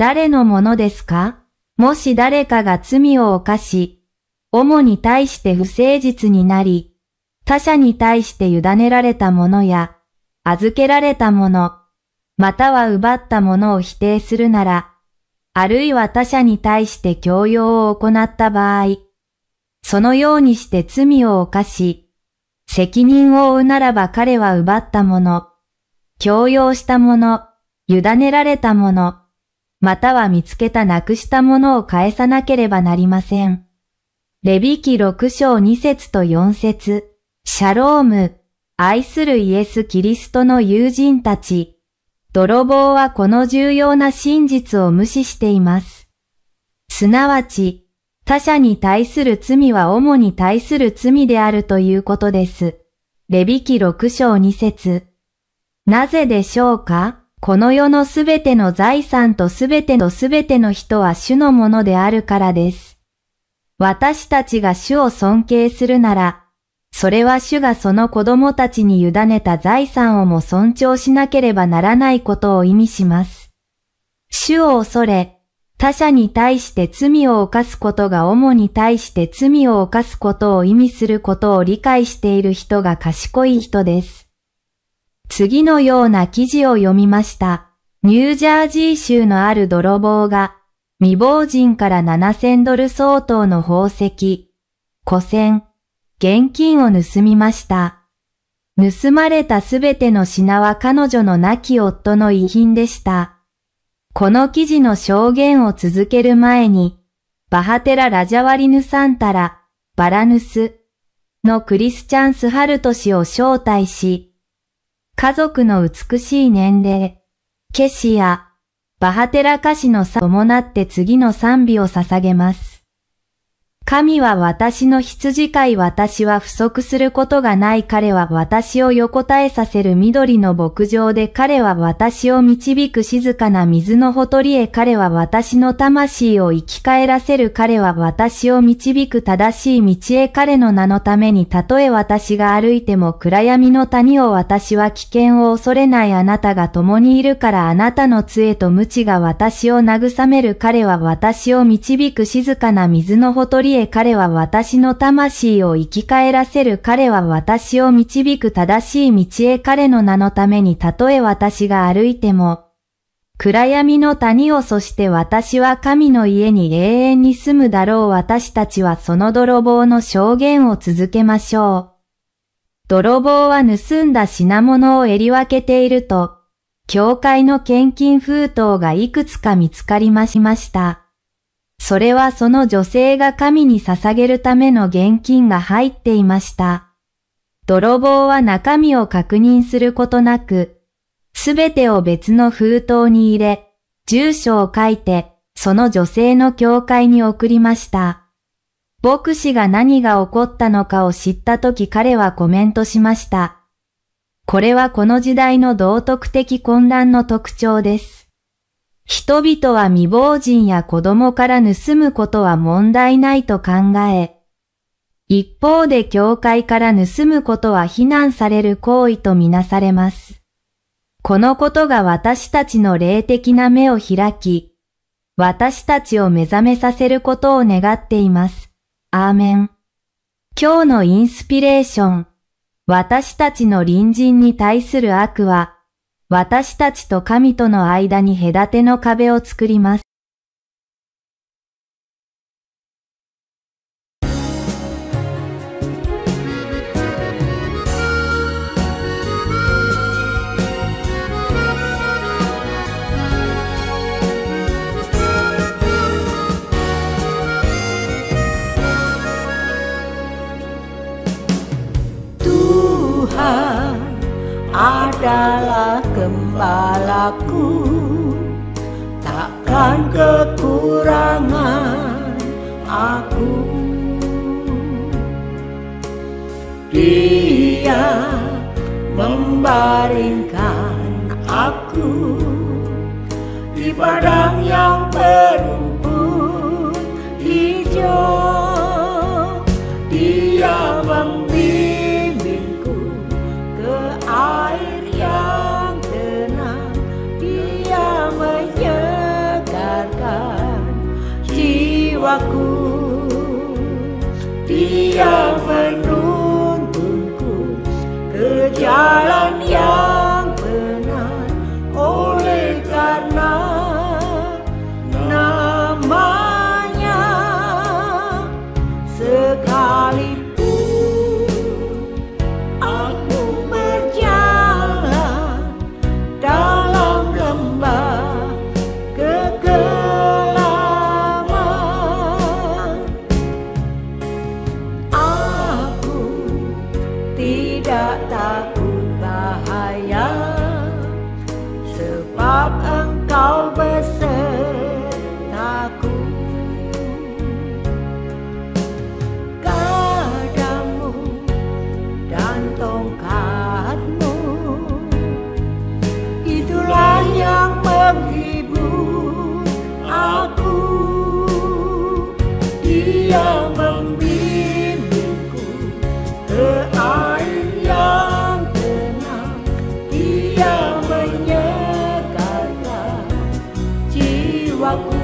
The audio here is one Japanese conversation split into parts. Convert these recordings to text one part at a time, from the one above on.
誰のものですか？もし誰かが罪を犯し、主に対して不誠実になり、他者に対して委ねられたものや、預けられたもの、または奪ったものを否定するなら、あるいは他者に対して強要を行った場合、そのようにして罪を犯し、責任を負うならば彼は奪ったもの、強要したもの、委ねられたもの、または見つけたなくしたものを返さなければなりません。レビ記6章2節と4節。シャローム、愛するイエス・キリストの友人たち。泥棒はこの重要な真実を無視しています。すなわち、他者に対する罪は主に対する罪であるということです。レビ記6章2節。なぜでしょうか？この世のすべての財産とすべての人は主のものであるからです。私たちが主を尊敬するなら、それは主がその子供たちに委ねた財産をも尊重しなければならないことを意味します。主を恐れ、他者に対して罪を犯すことが主に対して罪を犯すことを意味することを理解している人が賢い人です。次のような記事を読みました。ニュージャージー州のある泥棒が、未亡人から$7000相当の宝石、古銭、現金を盗みました。盗まれたすべての品は彼女の亡き夫の遺品でした。この記事の証言を続ける前に、バハテラ・ラジャワリヌサンタラ、バラヌスのクリスチャンス・ハルト氏を招待し、家族の美しい年齢、ケシやバハテラ歌詞の差を伴って次の賛美を捧げます。神は私の羊飼い、私は不足することがない。彼は私を横たえさせる緑の牧場で、彼は私を導く静かな水のほとりへ。彼は私の魂を生き返らせる。彼は私を導く正しい道へ。彼の名のために、たとえ私が歩いても暗闇の谷を、私は危険を恐れない。あなたが共にいるから、あなたの杖と鞭が私を慰める。彼は私を導く静かな水のほとりへ。彼は私の魂を生き返らせる。彼は私を導く正しい道へ。彼の名のために、たとえ私が歩いても暗闇の谷を、そして私は神の家に永遠に住むだろう。私たちはその泥棒の証言を続けましょう。泥棒は盗んだ品物を襟分けていると、教会の献金封筒がいくつか見つかりました。それはその女性が神に捧げるための現金が入っていました。泥棒は中身を確認することなく、すべてを別の封筒に入れ、住所を書いて、その女性の教会に送りました。牧師が何が起こったのかを知ったとき、彼はコメントしました。これはこの時代の道徳的混乱の特徴です。人々は未亡人や子供から盗むことは問題ないと考え、一方で教会から盗むことは非難される行為とみなされます。このことが私たちの霊的な目を開き、私たちを目覚めさせることを願っています。アーメン。今日のインスピレーション。私たちの隣人に対する悪は、私たちと神との間に隔ての壁を作ります。Tuhan adalah gembalaku, takkan kekurangan aku. Dia membaringkan aku di padang yang berumput hijau. Dia membimbingku ke air yang tenang. Dia menjaga jiwaku. Dia menuntunku ke jalan yang benar, oleh karena namanya. Sekalipun aku berjalan dalam lembah kegelapan, aku tidak takut bahaya, sebab Engkau besertaku. Gadamu dan tongkatmu, itulah yang menghibur aku. Dia membimbingku ke air yang tenang, Dia menyegarkan jiwaku.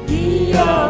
Dia